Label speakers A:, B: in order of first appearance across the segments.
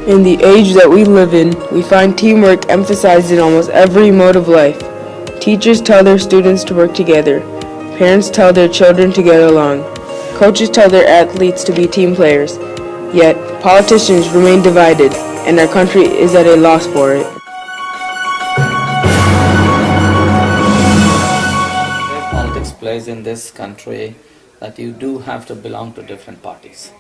A: In the age that we live in, we find teamwork emphasized in almost every mode of life. Teachers tell their students to work together. Parents tell their children to get along. Coaches tell their athletes to be team players. Yet, politicians remain divided, and our country is at a loss for it.
B: The way politics plays in this country, that you do have to belong to different parties.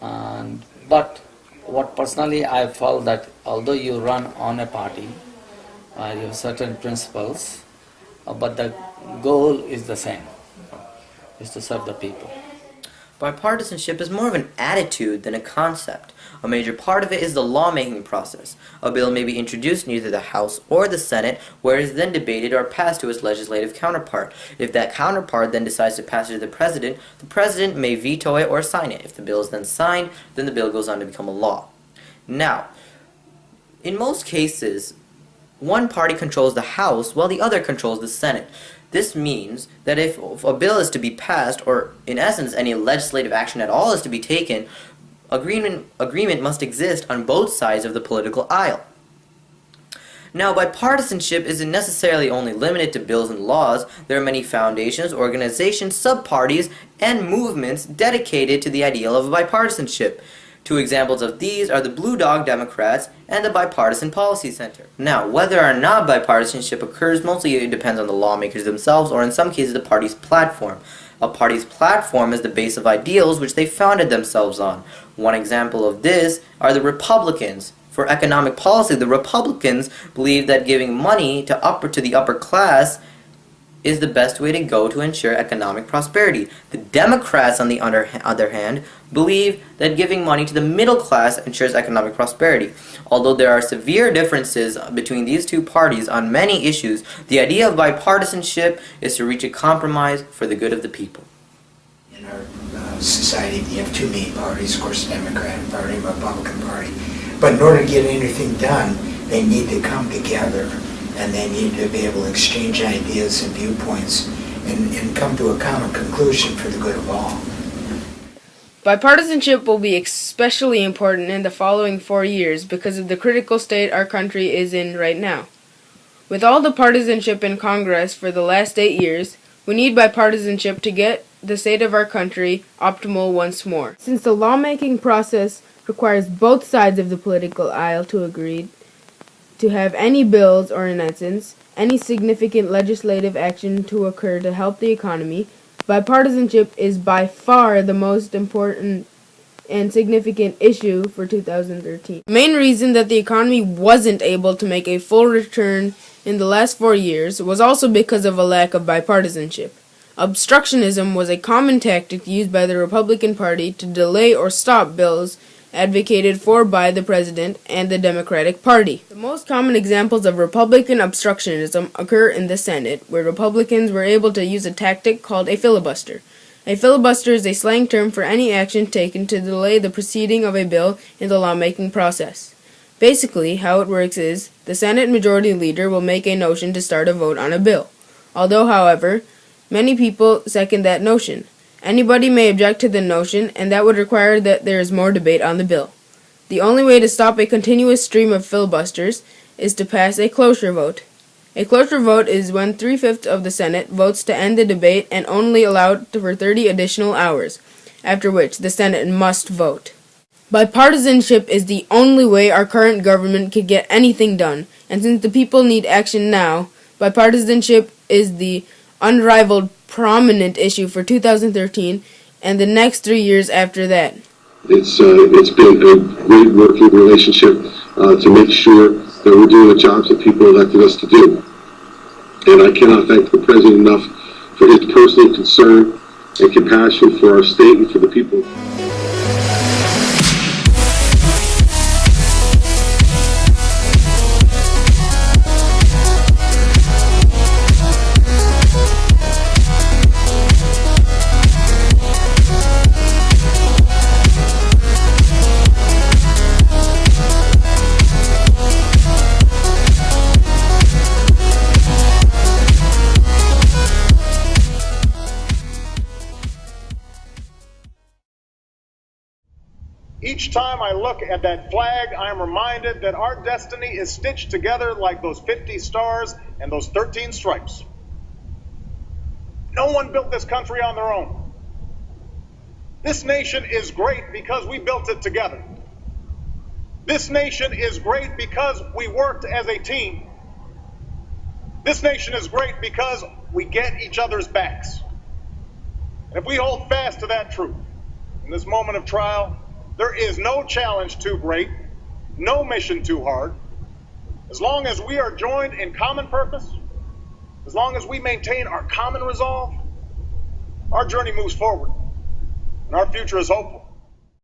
B: But what personally I felt that although you run on a party, you have certain principles, but the goal is the same, is to serve the people.
C: Bipartisanship is more of an attitude than a concept. A major part of it is the lawmaking process. A bill may be introduced in either the House or the Senate, where it is then debated or passed to its legislative counterpart. If that counterpart then decides to pass it to the President may veto it or sign it. If the bill is then signed, then the bill goes on to become a law. Now, in most cases, one party controls the House while the other controls the Senate. This means that if a bill is to be passed, or in essence any legislative action at all is to be taken, agreement must exist on both sides of the political aisle. Now, bipartisanship isn't necessarily only limited to bills and laws. There are many foundations, organizations, sub-parties, and movements dedicated to the ideal of bipartisanship. Two examples of these are the Blue Dog Democrats and the Bipartisan Policy Center. Now, whether or not bipartisanship occurs, mostly it depends on the lawmakers themselves, or in some cases the party's platform. A party's platform is the base of ideals which they founded themselves on. One example of this are the Republicans. For economic policy, the Republicans believe that giving money to the upper class is the best way to go to ensure economic prosperity. The Democrats, on the other hand, believe that giving money to the middle class ensures economic prosperity. Although there are severe differences between these two parties on many issues, the idea of bipartisanship is to reach a compromise for the good of the people.
D: In our society, you have two main parties, of course, the Democratic Party and Republican Party. But in order to get anything done, they need to come together, and they need to be able to exchange ideas and viewpoints and come to a common conclusion for the good of all.
A: Bipartisanship will be especially important in the following 4 years because of the critical state our country is in right now. With all the partisanship in Congress for the last 8 years, we need bipartisanship to get the state of our country optimal once more. Since the lawmaking process requires both sides of the political aisle to agree to have any bills, or in essence, any significant legislative action to occur to help the economy, bipartisanship is by far the most important and significant issue for 2013. The main reason that the economy wasn't able to make a full return in the last 4 years was also because of a lack of bipartisanship. Obstructionism was a common tactic used by the Republican Party to delay or stop bills advocated for by the President and the Democratic Party. The most common examples of Republican obstructionism occur in the Senate, where Republicans were able to use a tactic called a filibuster. A filibuster is a slang term for any action taken to delay the proceeding of a bill in the lawmaking process. Basically, how it works is, the Senate Majority Leader will make a motion to start a vote on a bill. Although, however, many people second that notion. Anybody may object to the notion, and that would require that there is more debate on the bill. The only way to stop a continuous stream of filibusters is to pass a cloture vote. A cloture vote is when 3/5 of the Senate votes to end the debate and only allowed for 30 additional hours, after which the Senate must vote. Bipartisanship is the only way our current government could get anything done, and since the people need action now, bipartisanship is the unrivaled prominent issue for 2013 and the next 3 years after that.
E: It's been a great working relationship to make sure that we're doing the jobs that people elected us to do. And I cannot thank the President enough for his personal concern and compassion for our state and for the people.
F: Each time I look at that flag, I am reminded that our destiny is stitched together like those 50 stars and those 13 stripes. No one built this country on their own. This nation is great because we built it together. This nation is great because we worked as a team. This nation is great because we get each other's backs. And if we hold fast to that truth in this moment of trial, there is no challenge too great, no mission too hard. As long as we are joined in common purpose, as long as we maintain our common resolve, our journey moves forward and our future is hopeful.